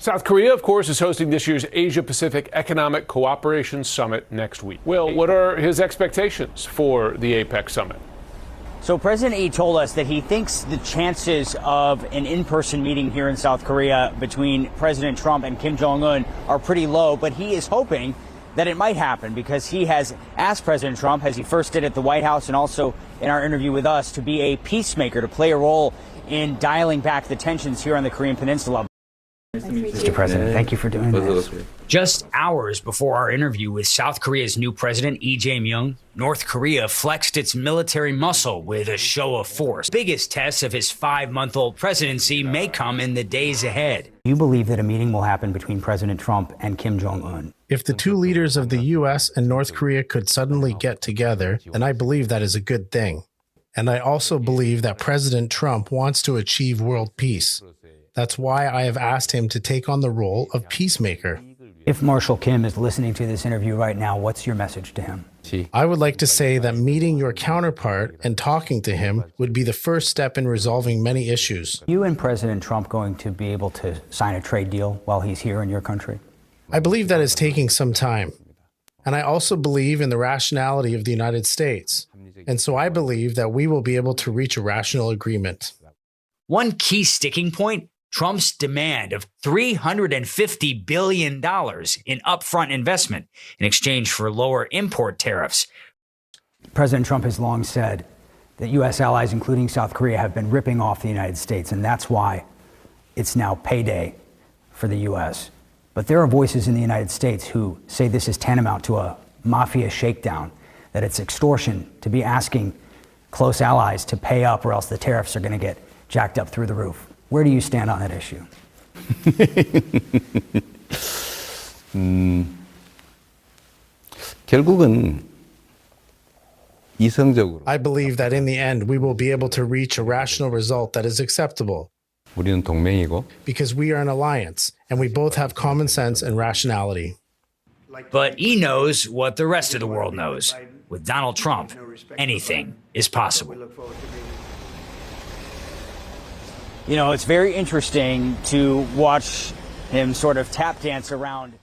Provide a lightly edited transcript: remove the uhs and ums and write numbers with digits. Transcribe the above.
South Korea, of course, is hosting this year's Asia-Pacific Economic Cooperation Summit next week. Will, what are his expectations for the APEC summit? So President Yi told us that he thinks the chances of an in-person meeting here in South Korea between President Trump and Kim Jong-un are pretty low, but he is hoping that it might happen because he has asked President Trump, as he first did at the White House and also in our interview with us, to be a peacemaker, to play a role in dialing back the tensions here on the Korean Peninsula. Mr. President, thank you for doing this. Just hours before our interview with South Korea's new president, Lee Jae-myung, North Korea flexed its military muscle with a show of force. Biggest test of his 5-month-old presidency may come in the days ahead. You believe that a meeting will happen between President Trump and Kim Jong-un? If the two leaders of the U.S. and North Korea could suddenly get together, then I believe that is a good thing. And I also believe that President Trump wants to achieve world peace. That's why I have asked him to take on the role of peacemaker. If Marshal Kim is listening to this interview right now, what's your message to him? I would like to say that meeting your counterpart and talking to him would be the first step in resolving many issues. You and President Trump going to be able to sign a trade deal while he's here in your country? I believe that is taking some time. And I also believe in the rationality of the United States. And so I believe that we will be able to reach a rational agreement. One key sticking point, Trump's demand of $350 billion in upfront investment in exchange for lower import tariffs. President Trump has long said that U.S. allies, including South Korea, have been ripping off the United States, and that's why it's now payday for the U.S. But there are voices in the United States who say this is tantamount to a mafia shakedown, that it's extortion to be asking close allies to pay up or else the tariffs are going to get jacked up through the roof. Where do you stand on that issue? 결국은 이성적으로 I believe that in the end we will be able to reach a rational result that is acceptable. 우리는 동맹이고 Because we are an alliance and we both have common sense and rationality. But he knows what the rest of the world knows. With Donald Trump, anything is possible. You know, it's very interesting to watch him sort of tap dance around